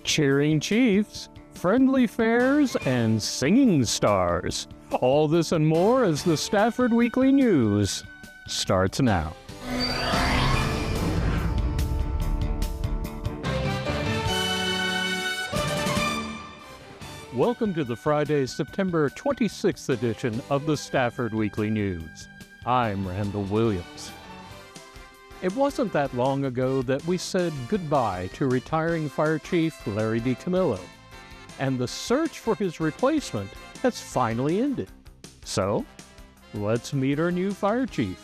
cheering chiefs, friendly fairs, and singing stars. All this and more as the Stafford Weekly News starts now. Welcome to the Friday, September 26th edition of the Stafford Weekly News. I'm Randall Williams. It wasn't that long ago that we said goodbye to retiring Fire Chief Larry DiCamillo, and the search for his replacement has finally ended. So, let's meet our new Fire Chief.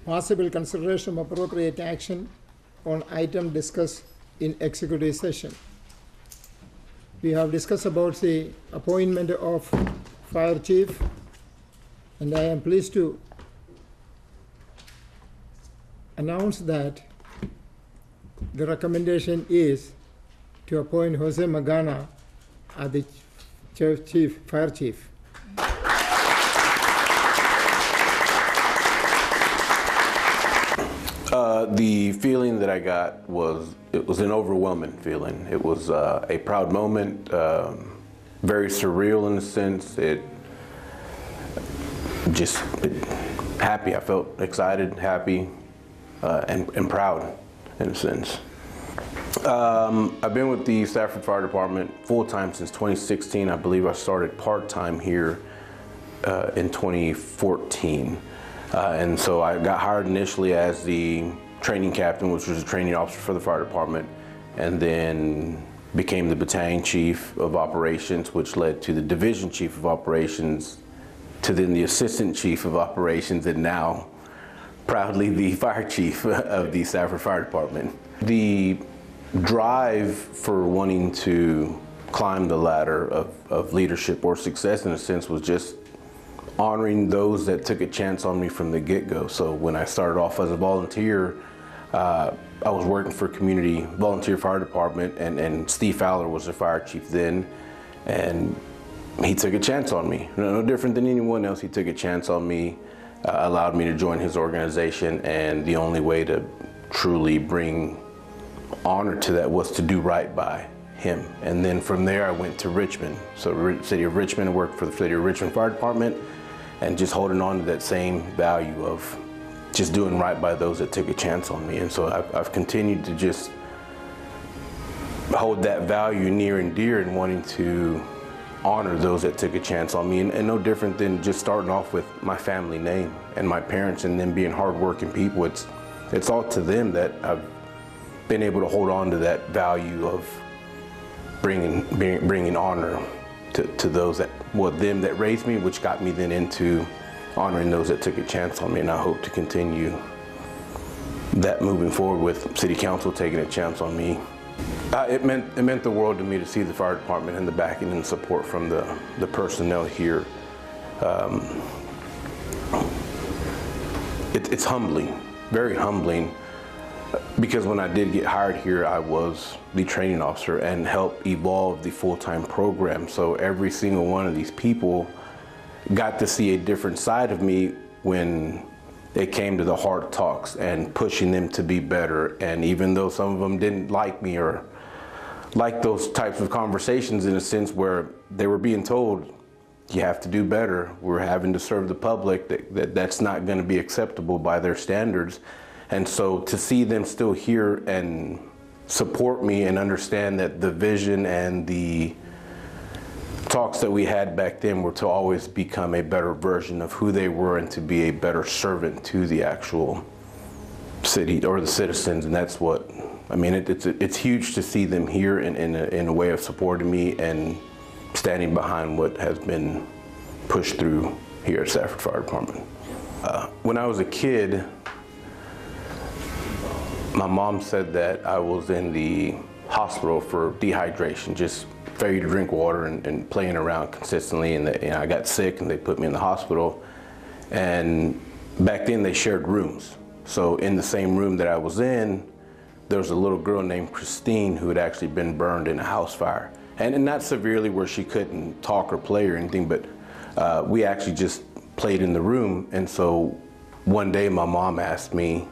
Possible consideration of appropriate action on item discussed in executive session. We have discussed about the appointment of Fire Chief, and I am pleased to announce that the recommendation is to appoint Jose Magana as the Fire Chief. The feeling that I got was, it was an overwhelming feeling. It was a proud moment, very surreal in a sense. Happy. I felt excited, happy, and proud in a sense. I've been with the Stafford Fire Department full-time since 2016. I believe I started part-time here in 2014. And so I got hired initially as the training captain, which was a training officer for the fire department, and then became the battalion chief of operations, which led to the division chief of operations, to then the assistant chief of operations, and now proudly the fire chief of the Stafford Fire Department. The drive for wanting to climb the ladder of leadership or success, in a sense, was just honoring those that took a chance on me from the get-go. So when I started off as a volunteer, I was working for community volunteer fire department, and Steve Fowler was the fire chief then, and he took a chance on me. No different than anyone else, he took a chance on me, allowed me to join his organization, and the only way to truly bring honor to that was to do right by him. And then from there I went to Richmond. So City of Richmond, I worked for the City of Richmond Fire Department, and just holding on to that same value of just doing right by those that took a chance on me. And so I've continued to just hold that value near and dear, and wanting to honor those that took a chance on me, and no different than just starting off with my family name and my parents, and them being hardworking people. It's all to them that I've been able to hold on to that value of bringing honor to those that, well, them that raised me, which got me then into honoring those that took a chance on me. And I hope to continue that moving forward with City Council taking a chance on me. It meant the world to me to see the fire department and the backing and support from the personnel here. It's humbling, very humbling, because when I did get hired here, I was the training officer and helped evolve the full-time program. So every single one of these people got to see a different side of me when it came to the hard talks and pushing them to be better. And even though some of them didn't like me or like those types of conversations, in a sense where they were being told, you have to do better, we're having to serve the public, that's not going to be acceptable by their standards. And so to see them still here and support me and understand that the vision and the talks that we had back then were to always become a better version of who they were and to be a better servant to the actual city or the citizens. And that's what, I mean, it's huge to see them here in a way of supporting me and standing behind what has been pushed through here at Stafford Fire Department. When I was a kid, my mom said that I was in the hospital for dehydration, just failure to drink water and playing around consistently, and I got sick and they put me in the hospital. And back then they shared rooms. So in the same room that I was in, there was a little girl named Christine who had actually been burned in a house fire. And not severely where she couldn't talk or play or anything, but we actually just played in the room. And so one day my mom asked me,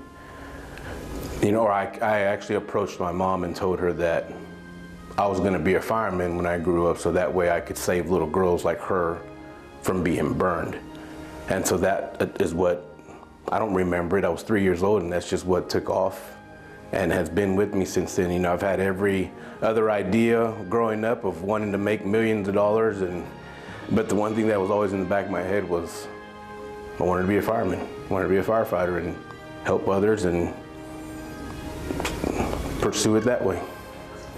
You know, I actually approached my mom and told her that I was going to be a fireman when I grew up, so that way I could save little girls like her from being burned. And so that is what, I don't remember it, I was 3 years old, and that's just what took off and has been with me since then. You know, I've had every other idea growing up of wanting to make millions of dollars, but the one thing that was always in the back of my head was I wanted to be a fireman, I wanted to be a firefighter and help others and pursue it that way.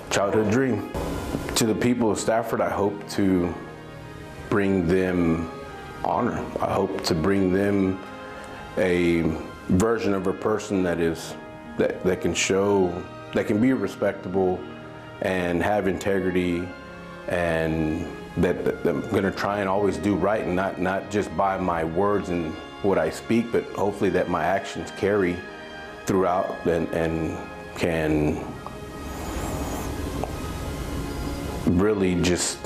Childhood dream. To the people of Stafford, I hope to bring them honor. I hope to bring them a version of a person that can show, that can be respectable and have integrity, and that I'm going to try and always do right, and not just by my words and what I speak, but hopefully that my actions carry throughout and can really just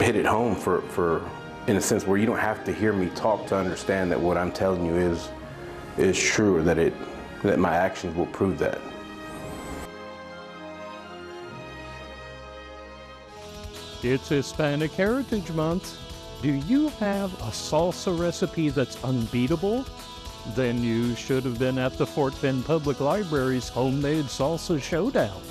hit it home for in a sense where you don't have to hear me talk to understand that what I'm telling you is true, or that my actions will prove that. It's Hispanic Heritage Month. Do you have a salsa recipe that's unbeatable? Then you should have been at the Fort Bend Public Library's Homemade Salsa Showdown.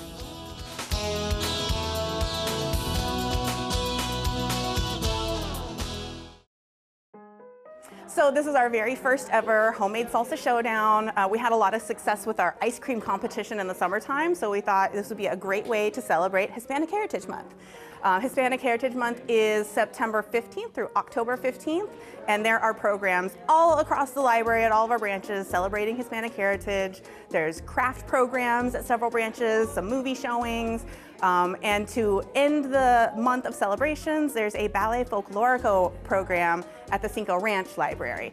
So this is our very first ever Homemade Salsa Showdown. We had a lot of success with our ice cream competition in the summertime, so we thought this would be a great way to celebrate Hispanic Heritage Month. Hispanic Heritage Month is September 15th through October 15th, and there are programs all across the library at all of our branches celebrating Hispanic heritage. There's craft programs at several branches, some movie showings, and to end the month of celebrations, there's a Ballet Folklorico program at the Cinco Ranch Library.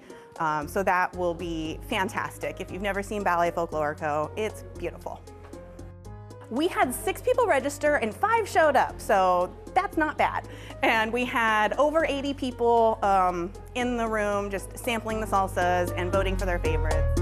So that will be fantastic. If you've never seen Ballet Folklorico, it's beautiful. We had 6 people register and 5 showed up, so that's not bad. And we had over 80 people in the room just sampling the salsas and voting for their favorites.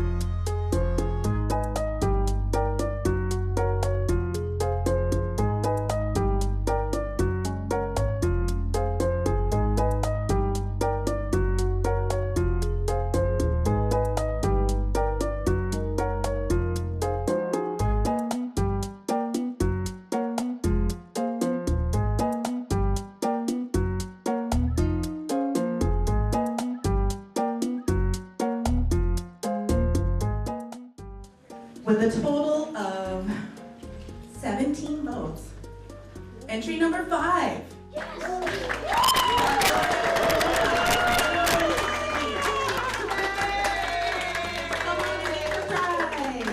With a total of 17 votes. Entry number 5. Yes. Come on and get your prize.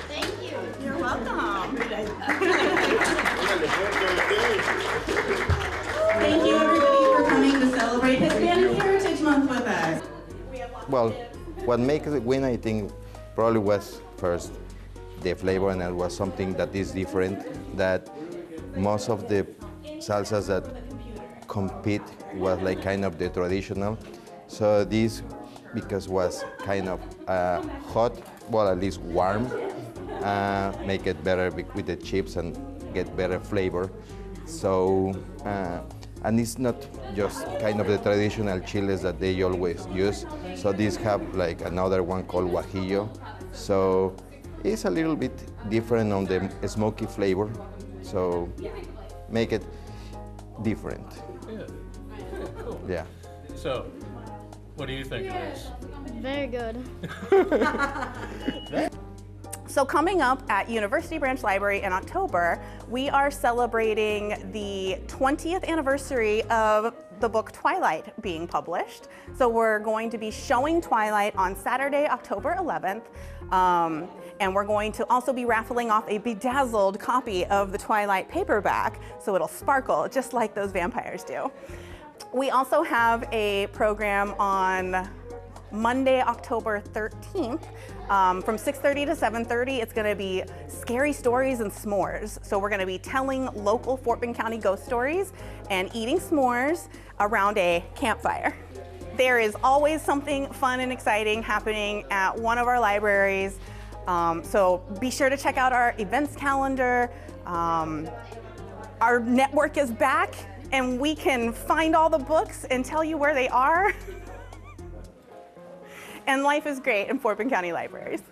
Thank you. You're welcome. Thank you everybody for coming to celebrate Hispanic Heritage Month with us. Well, what makes it win, I think, probably was first the flavor, and it was something that is different, that most of the salsas that compete was like kind of the traditional. So this, because was kind of hot, well, at least warm, make it better with the chips and get better flavor. So, and it's not just kind of the traditional chiles that they always use. So these have like another one called guajillo. So it's a little bit different on the smoky flavor. So make it different. Yeah. Cool. Yeah. So, what do you think of this? Very good. So coming up at University Branch Library in October, we are celebrating the 20th anniversary of the book Twilight being published. So we're going to be showing Twilight on Saturday, October 11th. And we're going to also be raffling off a bedazzled copy of the Twilight paperback, so it'll sparkle just like those vampires do. We also have a program on Monday, October 13th, from 6:30 to 7:30. It's going to be scary stories and s'mores. So we're going to be telling local Fort Bend County ghost stories and eating s'mores around a campfire. There is always something fun and exciting happening at one of our libraries. So be sure to check out our events calendar. Our network is back, and we can find all the books and tell you where they are. And life is great in Fort Bend County Libraries.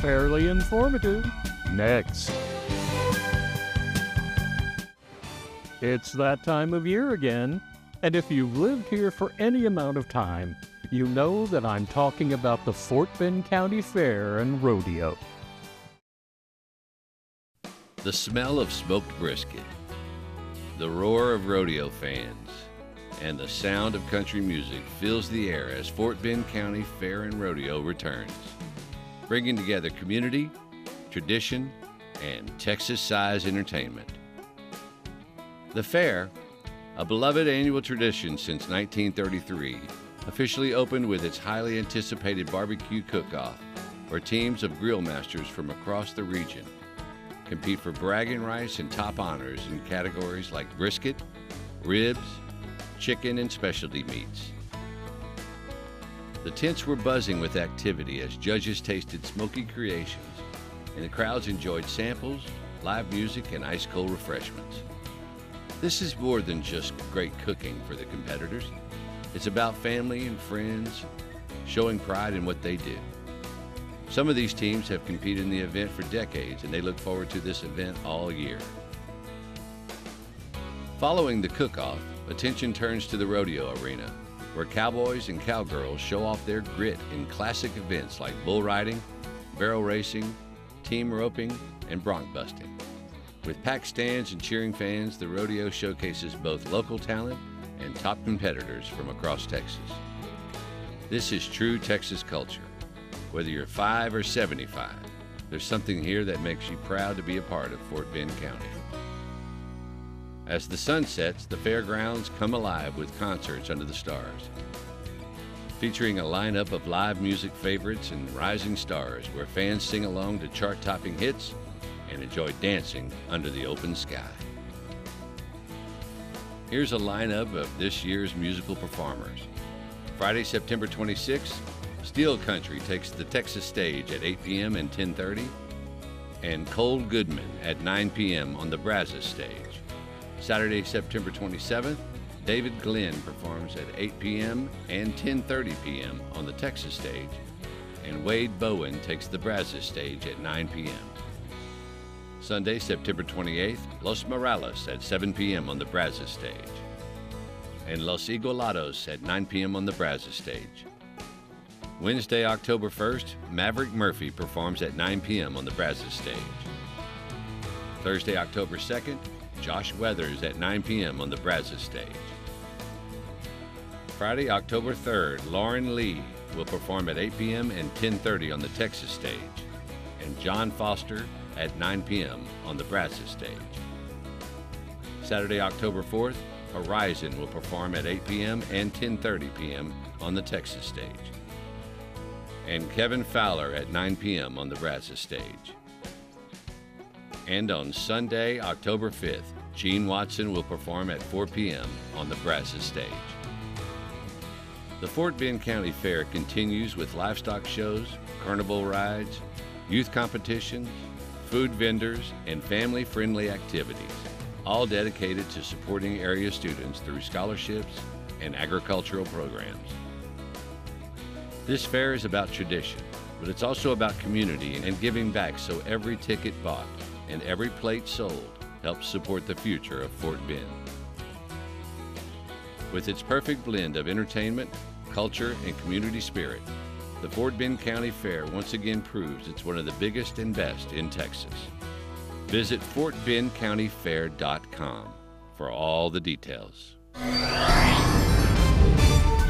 Fairly informative. Next. It's that time of year again, and if you've lived here for any amount of time, you know that I'm talking about the Fort Bend County Fair and Rodeo. The smell of smoked brisket, the roar of rodeo fans, and the sound of country music fills the air as Fort Bend County Fair and Rodeo returns, bringing together community, tradition, and Texas-size entertainment. The fair, a beloved annual tradition since 1933, officially opened with its highly anticipated barbecue cook-off, where teams of grill masters from across the region compete for bragging rights and top honors in categories like brisket, ribs, chicken, and specialty meats. The tents were buzzing with activity as judges tasted smoky creations, and the crowds enjoyed samples, live music, and ice-cold refreshments. This is more than just great cooking for the competitors. It's about family and friends showing pride in what they do. Some of these teams have competed in the event for decades, and they look forward to this event all year. Following the cook-off, attention turns to the rodeo arena, where cowboys and cowgirls show off their grit in classic events like bull riding, barrel racing, team roping, and bronc busting. With packed stands and cheering fans, the rodeo showcases both local talent and top competitors from across Texas. This is true Texas culture. Whether you're 5 or 75, there's something here that makes you proud to be a part of Fort Bend County. As the sun sets, the fairgrounds come alive with concerts under the stars, featuring a lineup of live music favorites and rising stars where fans sing along to chart-topping hits and enjoy dancing under the open sky. Here's a lineup of this year's musical performers. Friday, September 26th, Steel Country takes the Texas stage at 8 p.m. and 10:30, and Cole Goodman at 9 p.m. on the Brazos stage. Saturday, September 27th, David Glenn performs at 8 p.m. and 10:30 p.m. on the Texas stage, and Wade Bowen takes the Brazos stage at 9 p.m. Sunday, September 28th, Los Morales at 7 p.m. on the Brazos stage, and Los Igualados at 9 p.m. on the Brazos stage. Wednesday, October 1st, Maverick Murphy performs at 9 p.m. on the Brazos stage. Thursday, October 2nd, Josh Weathers at 9 p.m. on the Brazos stage. Friday, October 3rd, Lauren Lee will perform at 8 p.m. and 10:30 on the Texas stage, and John Foster at 9 p.m. on the Brazos stage. Saturday, October 4th, Horizon will perform at 8 p.m. and 10:30 p.m. on the Texas stage, and Kevin Fowler at 9 p.m. on the Brazos stage. And on Sunday, October 5th, Gene Watson will perform at 4 p.m. on the Brazos stage. The Fort Bend County Fair continues with livestock shows, carnival rides, youth competitions, food vendors, and family-friendly activities, all dedicated to supporting area students through scholarships and agricultural programs. This fair is about tradition, but it's also about community and giving back, so every ticket bought and every plate sold helps support the future of Fort Bend. With its perfect blend of entertainment, culture, and community spirit, the Fort Bend County Fair once again proves it's one of the biggest and best in Texas. Visit FortBendCountyFair.com for all the details.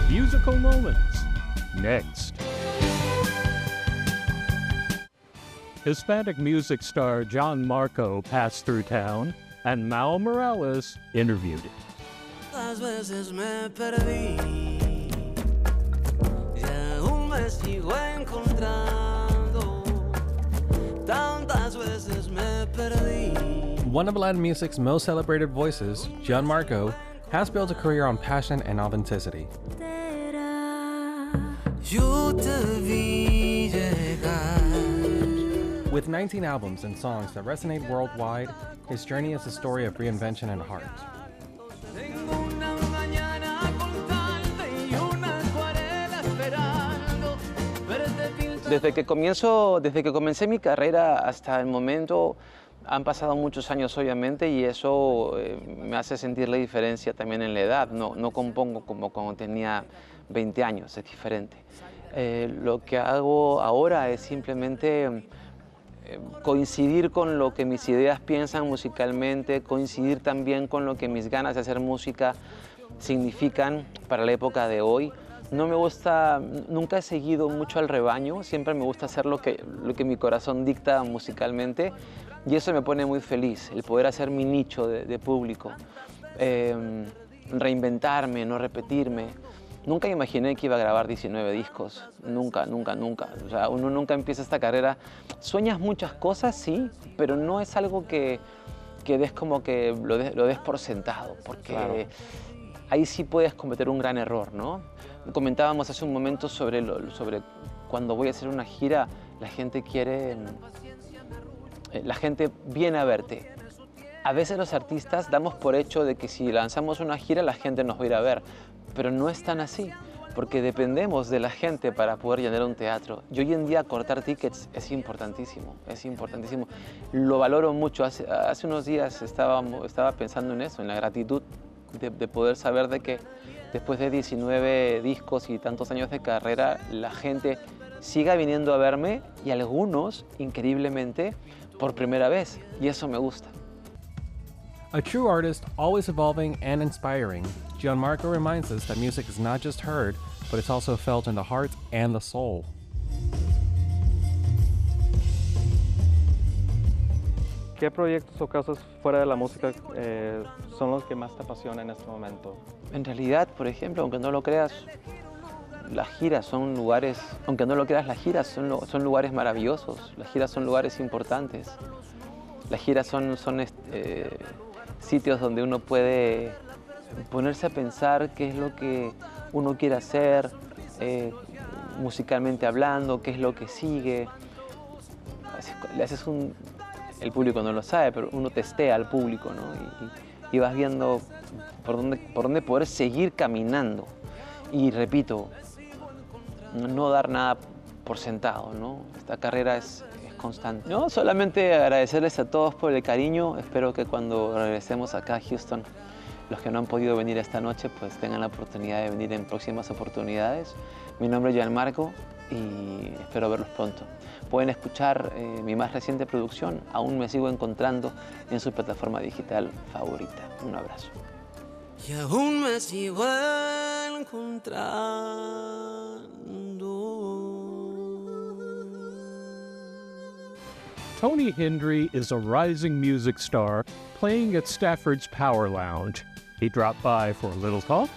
Musical moments. Next. Hispanic music star John Marco passed through town, and Mal Morales interviewed him. Las veces me perdí y aún me sigo encontrando. tantas veces me perdí. One of Latin music's most celebrated voices, Gian has built a career on passion and authenticity. Yo te vi llegar. With 19 albums and songs that resonate worldwide, his journey is a story of reinvention and heart. Tengo una mañana constante y una acuarela esperando verte pintar. Desde que comencé mi carrera hasta el momento han pasado muchos años obviamente y eso me hace sentir la diferencia también en la edad. No compongo como cuando tenía 20 años, es diferente. Lo que hago ahora es simplemente coincidir con lo que mis ideas piensan musicalmente, coincidir también con lo que mis ganas de hacer música significan para la época de hoy. No me gusta, nunca he seguido mucho al rebaño, siempre me gusta hacer lo que mi corazón dicta musicalmente y eso me pone muy feliz, el poder hacer mi nicho de público, reinventarme, no repetirme. Nunca imaginé que iba a grabar 19 discos, nunca. O sea, uno nunca empieza esta carrera. Sueñas muchas cosas, sí, pero no es algo que des como que lo des por sentado, porque claro, ahí sí puedes cometer un gran error, ¿no? Comentábamos hace un momento sobre cuando voy a hacer una gira, la gente viene a verte. A veces los artistas damos por hecho de que si lanzamos una gira la gente nos va a ir a ver, pero no es tan así, porque dependemos de la gente para poder llenar un teatro. Y hoy en día cortar tickets es importantísimo, es importantísimo. Lo valoro mucho. Hace unos días estaba pensando en eso, en la gratitud de poder saber de que después de 19 discos y tantos años de carrera, la gente siga viniendo a verme y algunos, increíblemente, por primera vez. Y eso me gusta. A true artist, always evolving and inspiring, Gianmarco reminds us that music is not just heard, but it's also felt in the heart and the soul. ¿Qué proyectos o cosas fuera de la música son los que más te apasionan en este momento? En realidad, por ejemplo, aunque no lo creas, las giras son lugares, aunque no lo creas, las giras son lugares maravillosos, las giras son lugares importantes. Las giras son sitios donde uno puede ponerse a pensar qué es lo que uno quiere hacer, musicalmente hablando, qué es lo que sigue. El público no lo sabe, pero uno testea al público, ¿no? Y vas viendo por dónde poder seguir caminando. Y repito, no dar nada por sentado, ¿no? Esta carrera es constante. No, solamente agradecerles a todos por el cariño. Espero que cuando regresemos acá a Houston, los que no han podido venir esta noche, pues tengan la oportunidad de venir en próximas oportunidades. Mi nombre es Gianmarco y espero verlos pronto. Pueden escuchar mi más reciente producción, Aún me sigo encontrando, en su plataforma digital favorita. Un abrazo. Y aún me sigo encontrando. Tony Hendry is a rising music star playing at Stafford's Power Lounge. He dropped by for a little talk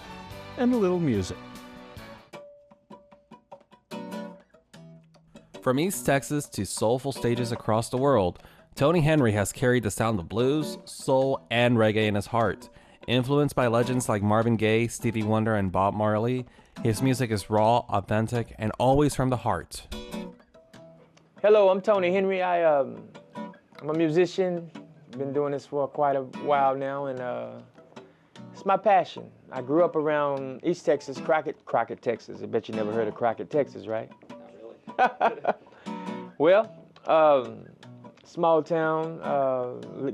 and a little music. From East Texas to soulful stages across the world, Tony Hendry has carried the sound of blues, soul, and reggae in his heart. Influenced by legends like Marvin Gaye, Stevie Wonder, and Bob Marley, his music is raw, authentic, and always from the heart. Hello, I'm Tony Henry. I'm a musician. Been doing this for quite a while now, and it's my passion. I grew up around East Texas, Crockett, Texas. I bet you never heard of Crockett, Texas, right? Not really. Well, small town,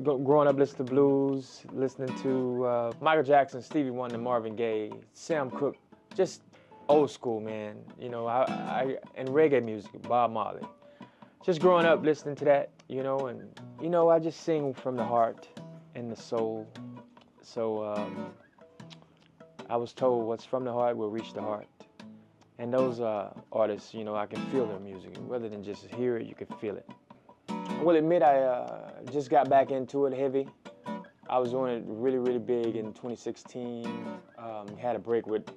growing up listening to blues, listening to Michael Jackson, Stevie Wonder, Marvin Gaye, Sam Cooke, just old school, man. You know, and reggae music, Bob Marley. Just growing up listening to that, you know, and, you know, I just sing from the heart and the soul. So I was told what's from the heart will reach the heart. And those artists, you know, I can feel their music. Rather than just hear it, you can feel it. I will admit I just got back into it heavy. I was doing it really, really big in 2016. Had a break with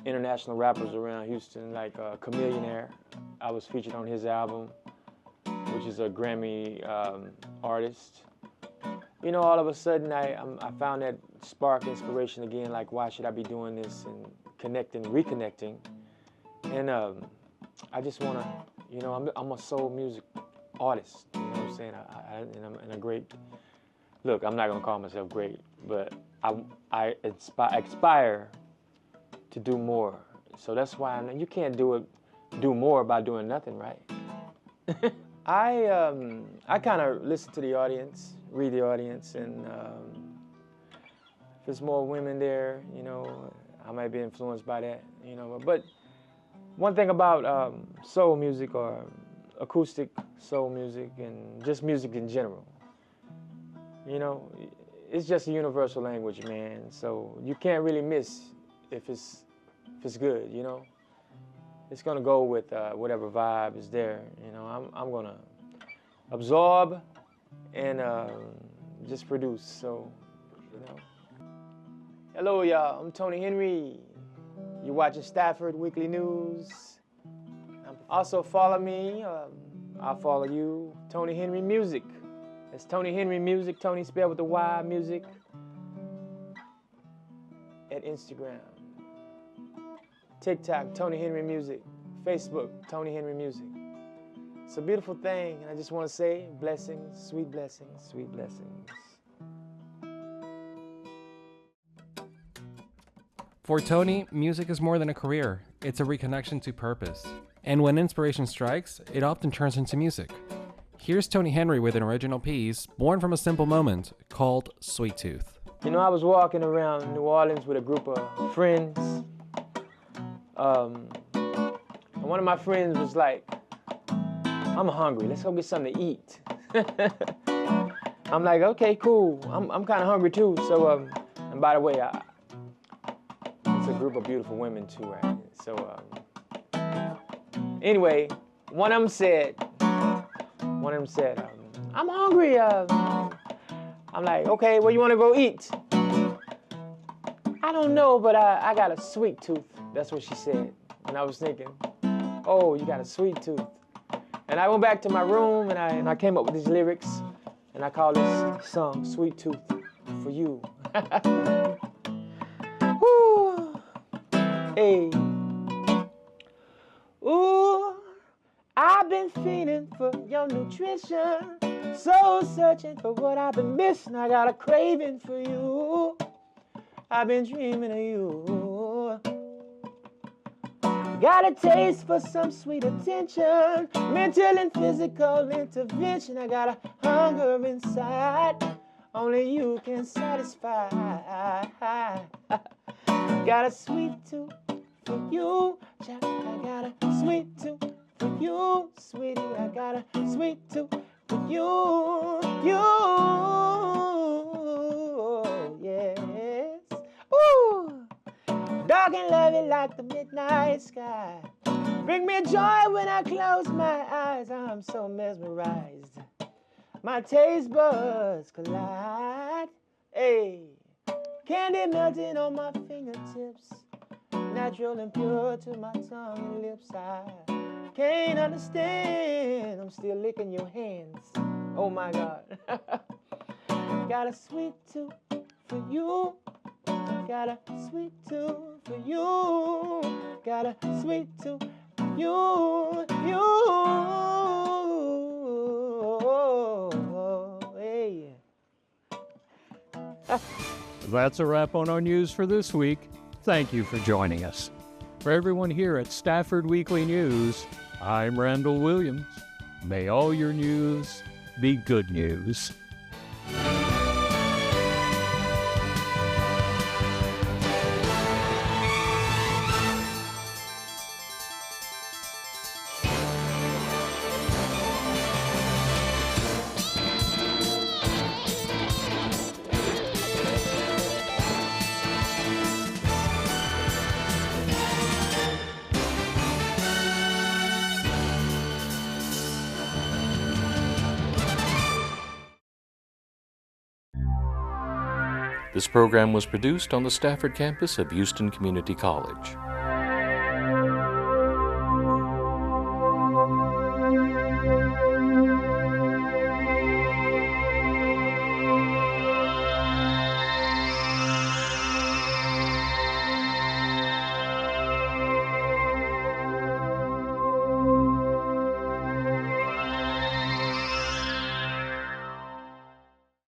international rappers around Houston, like Chameleon Air. I was featured on his album, which is a Grammy artist. You know, all of a sudden I found that spark inspiration again, like why should I be doing this and connecting, reconnecting. And I just want to, you know, I'm a soul music artist, you know what I'm saying? And I'm a great, look, I'm not going to call myself great, but I aspire to do more. So that's why you can't do more by doing nothing, right? I kind of listen to the audience, read the audience, and if there's more women there, you know, I might be influenced by that, you know. But one thing about soul music or acoustic soul music and just music in general, you know, it's just a universal language, man. So you can't really miss if it's good, you know. It's gonna go with whatever vibe is there, you know. I'm gonna absorb and just produce. So, you know. Hello, y'all. I'm Tony Henry. You're watching Stafford Weekly News. Also follow me. I'll follow you. Tony Henry Music. It's Tony Henry Music. Tony spelled with the Y, music. At Instagram. TikTok, Tony Henry Music. Facebook, Tony Henry Music. It's a beautiful thing, and I just want to say blessings, sweet blessings, sweet blessings. For Tony, music is more than a career. It's a reconnection to purpose. And when inspiration strikes, it often turns into music. Here's Tony Henry with an original piece born from a simple moment called Sweet Tooth. You know, I was walking around New Orleans with a group of friends. And one of my friends was like, I'm hungry, let's go get something to eat. I'm like, okay, cool. I'm kind of hungry too. So, and by the way, it's a group of beautiful women too, right? So, anyway, one of them said, I'm hungry. I'm like, okay, where you want to go eat? I don't know, but I got a sweet tooth. That's what she said. And I was thinking, oh, you got a sweet tooth. And I went back to my room and I came up with these lyrics, and I call this song Sweet Tooth for You. Woo. Hey. Ooh, I've been feeding for your nutrition, so searching for what I've been missing. I got a craving for you. I've been dreaming of you. Got a taste for some sweet attention, mental and physical intervention. I got a hunger inside, only you can satisfy. Got a sweet tooth for you, child. I got a sweet tooth for you, sweetie. I got a sweet tooth for you, yes. Ooh. Dark and lovely like the midnight sky. Bring me joy when I close my eyes. I'm so mesmerized. My taste buds collide. Hey, candy melting on my fingertips. Natural and pure to my tongue and lips. I can't understand. I'm still licking your hands. Oh my God. Got a sweet tooth for you. Got a sweet tooth for you. Got a sweet tooth for you. Hey. That's a wrap on our news for this week. Thank you for joining us. For everyone here at Stafford Weekly News, I'm Randall Williams. May all your news be good news. This program was produced on the Stafford campus of Houston Community College.